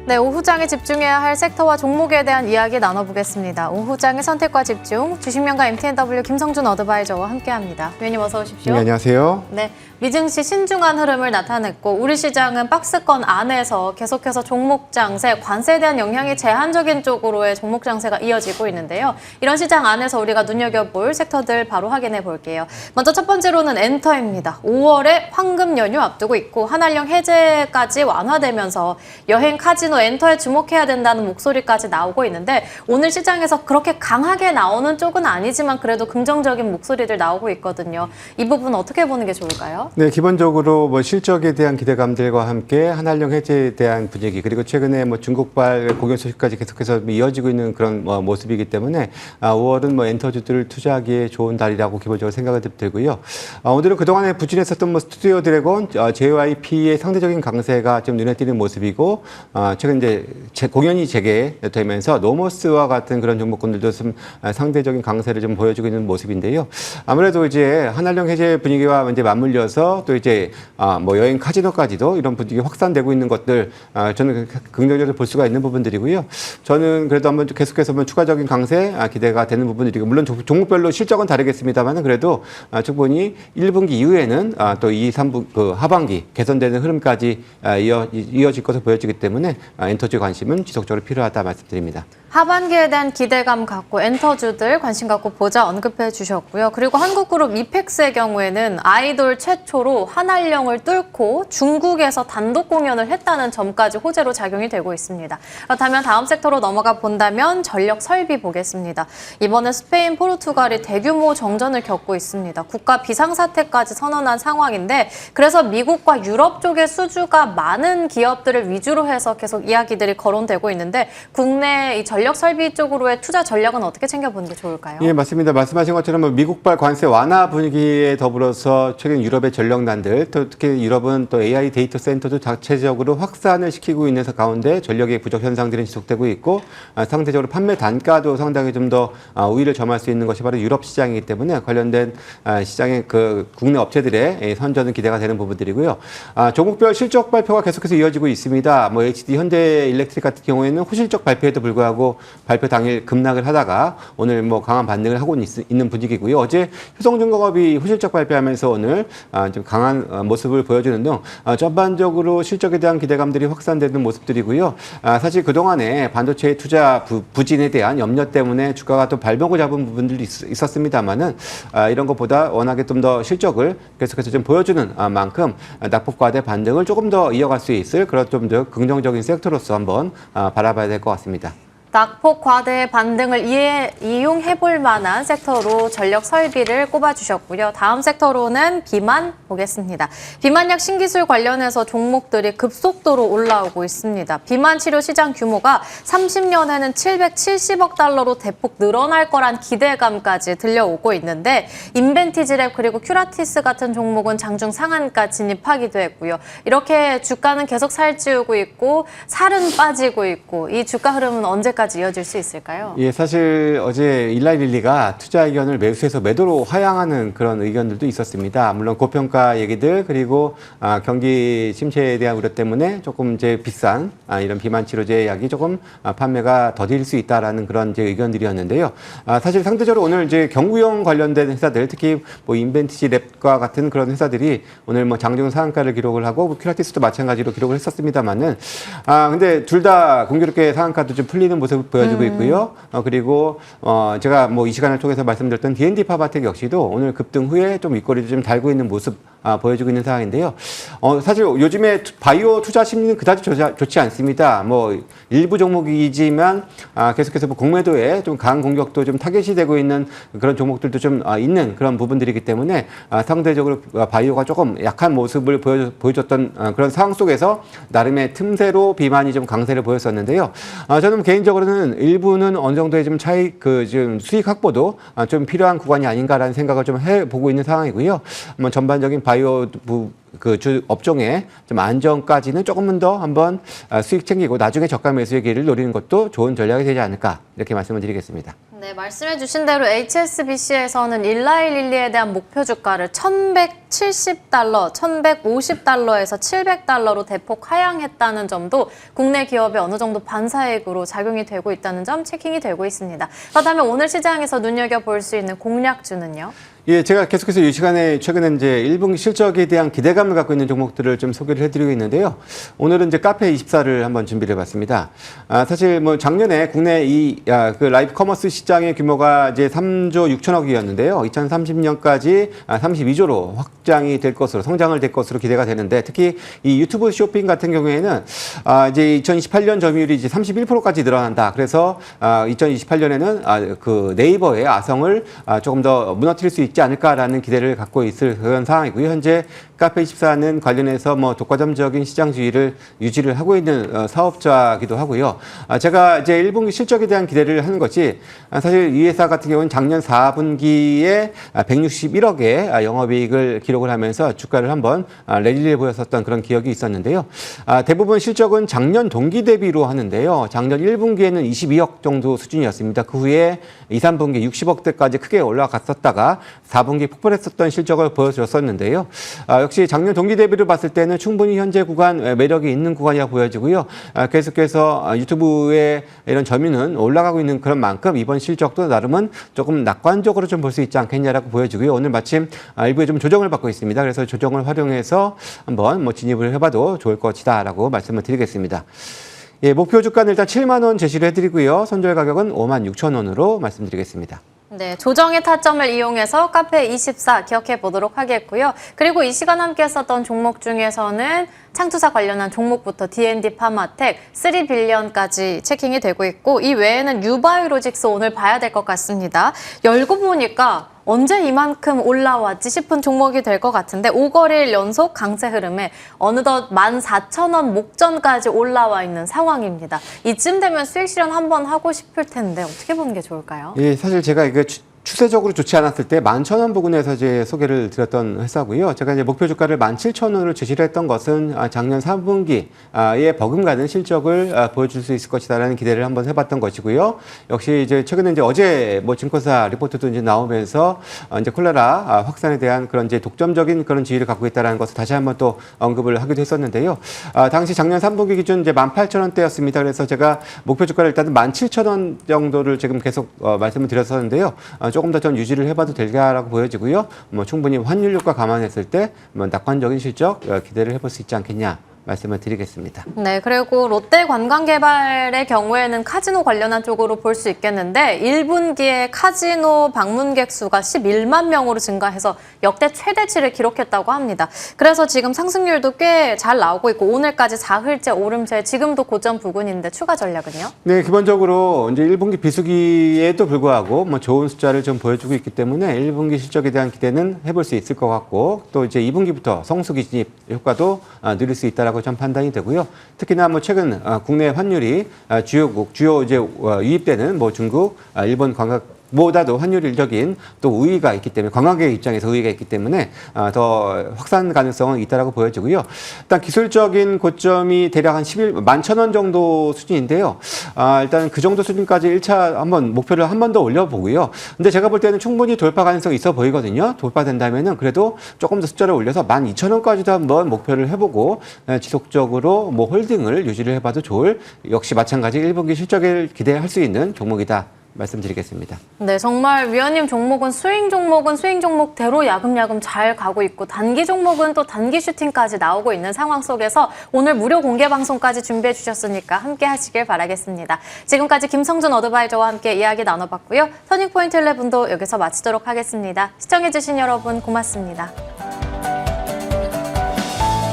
네, 오후장에 집중해야 할 섹터와 종목에 대한 이야기 나눠보겠습니다. 오후장의 선택과 집중, 주식명가 MTNW 김성준 어드바이저와 함께합니다. 위원님 어서 오십시오. 네, 안녕하세요. 네, 미증시 신중한 흐름을 나타냈고 우리 시장은 박스권 안에서 계속해서 종목 장세, 관세에 대한 영향이 제한적인 쪽으로의 종목 장세가 이어지고 있는데요. 이런 시장 안에서 우리가 눈여겨볼 섹터들 바로 확인해 볼게요. 먼저 첫 번째로는 엔터입니다. 5월에 황금 연휴 앞두고 있고 한한령 해제까지 완화되면서 여행, 카지노, 엔터에 주목해야 된다는 목소리까지 나오고 있는데 오늘 시장에서 그렇게 강하게 나오는 쪽은 아니지만 그래도 긍정적인 목소리들 나오고 있거든요. 이 부분 어떻게 보는 게 좋을까요? 네, 기본적으로 실적에 대한 기대감들과 함께 한한령 해제에 대한 분위기, 그리고 최근에 중국발 공연 소식까지 계속해서 이어지고 있는 그런 모습이기 때문에 5월은 엔터주들을 투자하기에 좋은 달이라고 기본적으로 생각이 들고요. 오늘은 그동안에 부진했었던 스튜디오 드래곤, JYP의 상대적인 강세가 좀 눈에 띄는 모습이고, 최근 이제 공연이 재개되면서 노모스와 같은 그런 종목군들도 좀 상대적인 강세를 좀 보여주고 있는 모습인데요. 아무래도 이제 한한령 해제 분위기와 이제 맞물려서 또 이제 여행 카지노까지도 이런 분위기 확산되고 있는 것들, 저는 긍정적으로 볼 수가 있는 부분들이고요. 저는 그래도 한번 계속해서 추가적인 강세 기대가 되는 부분들이고, 물론 종목별로 실적은 다르겠습니다만 그래도 충분히 1분기 이후에는 또 2, 3분 그 하반기 개선되는 흐름까지 이어질 것으로 보여지기 때문에 엔터주 관심은 지속적으로 필요하다 말씀드립니다. 하반기에 대한 기대감 갖고 엔터주들 관심 갖고 보자 언급해 주셨고요. 그리고 한국그룹 이펙스의 경우에는 아이돌 최초로 한한령을 뚫고 중국에서 단독 공연을 했다는 점까지 호재로 작용이 되고 있습니다. 그렇다면 다음 섹터로 넘어가 본다면 전력 설비 보겠습니다. 이번에 스페인, 포르투갈이 대규모 정전을 겪고 있습니다. 국가 비상사태까지 선언한 상황인데 그래서 미국과 유럽 쪽의 수주가 많은 기업들을 위주로 해서 계속 이야기들이 거론되고 있는데 국내 이 전력 설비 쪽으로의 투자 전략은 어떻게 챙겨보는 게 좋을까요? 예, 맞습니다. 말씀하신 것처럼 미국발 관세 완화 분위기에 더불어서 최근 유럽의 전력난들, 또 특히 유럽은 또 AI 데이터 센터도 자체적으로 확산을 시키고 있는 가운데 전력의 부족 현상들이 지속되고 있고, 상대적으로 판매 단가도 상당히 좀 더 우위를 점할 수 있는 것이 바로 유럽 시장이기 때문에 관련된 시장의 그 국내 업체들의 선전은 기대가 되는 부분들이고요. 종목별 실적 발표가 계속해서 이어지고 있습니다. HD 현대 일렉트릭 같은 경우에는 호실적 발표에도 불구하고 발표 당일 급락을 하다가 오늘 강한 반등을 하고 있는 분위기고요. 어제 효성중공업이 후실적 발표하면서 오늘 좀 강한 모습을 보여주는 등 전반적으로 실적에 대한 기대감들이 확산되는 모습들이고요. 사실 그동안에 반도체 투자 부진에 대한 염려 때문에 주가가 또 발목을 잡은 부분들이 있었습니다만은 이런 것보다 워낙에 좀 더 실적을 계속해서 좀 보여주는 만큼 낙폭과대 반등을 조금 더 이어갈 수 있을 그런 좀 더 긍정적인 섹터로서 한번 바라봐야 될 것 같습니다. 낙폭 과대의 반등을 이용해볼 만한 섹터로 전력 설비를 꼽아주셨고요. 다음 sek터로는 비만 보겠습니다. 비만약 신기술 관련해서 종목들이 급속도로 올라오고 있습니다. 비만 치료 시장 규모가 30년에는 770억 달러로 대폭 늘어날 거란 기대감까지 들려오고 있는데 인벤티지랩 그리고 큐라티스 같은 종목은 장중 상한가 진입하기도 했고요. 이렇게 주가는 계속 살찌우고 있고 살은 빠지고 있고 이 주가 흐름은 언제까지 이어질 수 있을까요? 예, 사실 어제 일라이릴리가 투자 의견을 매수해서 매도로 하향하는 그런 의견들도 있었습니다. 물론 고평가 얘기들 그리고 경기 침체에 대한 우려 때문에 조금 이제 비싼 이런 비만 치료제 약이 조금 판매가 더딜 수 있다라는 그런 이제 의견들이었는데요. 사실 상대적으로 오늘 이제 경구용 관련된 회사들, 특히 인벤티지 랩과 같은 그런 회사들이 오늘 장중 상한가를 기록을 하고 큐라티스도 마찬가지로 기록을 했었습니다만은 근데 둘 다 공교롭게 상한가도 좀 풀리는 모습을 보여주고 있고요. 그리고 제가 이 시간을 통해서 말씀드렸던 D&D 파바텍 역시도 오늘 급등 후에 좀 윗꼬리를 좀 달고 있는 모습 보여주고 있는 상황인데요. 사실 요즘에 바이오 투자 심리는 그다지 좋지 않습니다. 일부 종목이지만 계속해서 공매도에 좀 강한 공격도 좀 타겟이 되고 있는 그런 종목들도 좀 있는 그런 부분들이기 때문에 상대적으로 바이오가 조금 약한 모습을 보여줬던 그런 상황 속에서 나름의 틈새로 비만이 좀 강세를 보였었는데요. 저는 개인적으로는 일부는 어느 정도의 좀 지금 수익 확보도 좀 필요한 구간이 아닌가라는 생각을 좀 해보고 있는 상황이고요. 전반적인 바이오 주 업종의 좀 안정까지는 조금은 더 한번 수익 챙기고 나중에 저가 매수의 기회를 노리는 것도 좋은 전략이 되지 않을까 이렇게 말씀을 드리겠습니다. 네, 말씀해주신 대로 HSBC에서는 일라이릴리에 대한 목표 주가를 1,170달러, 1,150달러에서 700달러로 대폭 하향했다는 점도 국내 기업에 어느 정도 반사익으로 작용이 되고 있다는 점 체킹이 되고 있습니다. 그렇다면 오늘 시장에서 눈여겨볼 수 있는 공략주는요? 예, 제가 계속해서 이 시간에 최근에 이제 1분기 실적에 대한 기대감을 갖고 있는 종목들을 좀 소개를 해드리고 있는데요. 오늘은 이제 카페24를 한번 준비를 해봤습니다. 사실 뭐 작년에 국내 그 라이브 커머스 시장의 규모가 이제 3조 6천억이었는데요. 2030년까지 32조로 확장이 될 것으로, 성장을 될 것으로 기대가 되는데, 특히 이 유튜브 쇼핑 같은 경우에는 이제 2028년 점유율이 이제 31%까지 늘어난다. 그래서 2028년에는 그 네이버의 아성을 조금 더 무너뜨릴 수 있지 않을까라는 기대를 갖고 있을 그런 상황이고요. 현재 카페24는 관련해서 뭐 독과점적인 시장 지위를 유지를 하고 있는 사업자기도 하고요. 제가 이제 1분기 실적에 대한 기대를 하는 것이, 사실 이 회사 같은 경우는 작년 4분기에 161억의 영업이익을 기록을 하면서 주가를 한번 랠리를 보였었던 그런 기억이 있었는데요. 대부분 실적은 작년 동기 대비로 하는데요. 작년 1분기에는 22억 정도 수준이었습니다. 그 후에 2, 3분기 60억대까지 크게 올라갔었다가 4분기 폭발했었던 실적을 보여줬었는데요. 역시 작년 동기 대비를 봤을 때는 충분히 현재 구간 매력이 있는 구간이라 보여지고요. 계속해서 유튜브의 이런 점유는 올라가고 있는 그런 만큼 이번 실적도 나름은 조금 낙관적으로 좀 볼 수 있지 않겠냐라고 보여지고요. 오늘 마침 일부에 좀 조정을 받고 있습니다. 그래서 조정을 활용해서 한번 뭐 진입을 해봐도 좋을 것이다라고 말씀을 드리겠습니다. 예, 목표 주가는 일단 7만 원 제시를 해드리고요. 손절 가격은 5만 6천 원으로 말씀드리겠습니다. 네, 조정의 타점을 이용해서 카페24 기억해 보도록 하겠고요. 그리고 이 시간 함께 했었던 종목 중에서는 창투사 관련한 종목부터 D&D 파마텍, 3빌리언까지 체킹이 되고 있고, 이 외에는 유바이로직스 오늘 봐야 될 것 같습니다. 열고 보니까 언제 이만큼 올라왔지 싶은 종목이 될 것 같은데 5거래일 연속 강세 흐름에 어느덧 14,000원 목전까지 올라와 있는 상황입니다. 이쯤 되면 수익 실현 한번 하고 싶을 텐데 어떻게 보는 게 좋을까요? 예, 사실 제가 이게 추세적으로 좋지 않았을 때 11,000원 부근에서 이제 소개를 드렸던 회사고요. 제가 이제 목표 주가를 17,000원으로 제시를 했던 것은 작년 3분기에 버금가는 실적을 보여줄 수 있을 것이다라는 기대를 한번 해봤던 것이고요. 역시 이제 최근에 이제 어제 뭐 증권사 리포트도 이제 나오면서 이제 콜레라 확산에 대한 그런 이제 독점적인 그런 지위를 갖고 있다라는 것을 다시 한번 또 언급을 하기도 했었는데요. 당시 작년 3분기 기준 이제 18,000원대였습니다. 그래서 제가 목표 주가를 일단은 17,000원 정도를 지금 계속 말씀을 드렸었는데요. 조금 더 좀 유지를 해봐도 될까라고 보여지고요. 뭐 충분히 환율 효과 감안했을 때 뭐 낙관적인 실적 기대를 해볼 수 있지 않겠냐 말씀을 드리겠습니다. 네, 그리고 롯데관광개발의 경우에는 카지노 관련한 쪽으로 볼 수 있겠는데 1분기에 카지노 방문객 수가 11만 명으로 증가해서 역대 최대치를 기록했다고 합니다. 그래서 지금 상승률도 꽤 잘 나오고 있고 오늘까지 4흘째 오름세, 지금도 고점 부근인데 추가 전략은요? 네, 기본적으로 이제 1분기 비수기에도 불구하고 뭐 좋은 숫자를 좀 보여주고 있기 때문에 1분기 실적에 대한 기대는 해볼 수 있을 것 같고, 또 이제 2분기부터 성수기 진입 효과도 누릴 수 있다라고 좀 판단이 되고요. 특히나 뭐 최근 국내 환율이 주요 이제 유입되는 뭐 중국, 일본 관광보다도 환율적인 또 우위가 있기 때문에, 관광객 입장에서 우위가 있기 때문에 더 확산 가능성은 있다라고 보여지고요. 일단 기술적인 고점이 대략 한 11만 정도 수준인데요. 일단 그 정도 수준까지 1차 한번 목표를 한 번 더 올려보고요. 근데 제가 볼 때는 충분히 돌파 가능성이 있어 보이거든요. 돌파된다면은 그래도 조금 더 숫자를 올려서 12,000원까지도 한번 목표를 해보고 지속적으로 뭐 홀딩을 유지를 해봐도 좋을, 역시 마찬가지 1분기 실적을 기대할 수 있는 종목이다 말씀드리겠습니다. 네, 정말 위원님 종목은 수익 종목대로 야금야금 잘 가고 있고, 단기 종목은 또 단기 슈팅까지 나오고 있는 상황 속에서 오늘 무료 공개 방송까지 준비해 주셨으니까 함께 하시길 바라겠습니다. 지금까지 김성준 어드바이저와 함께 이야기 나눠봤고요. 터닝포인트 11도 여기서 마치도록 하겠습니다. 시청해 주신 여러분 고맙습니다.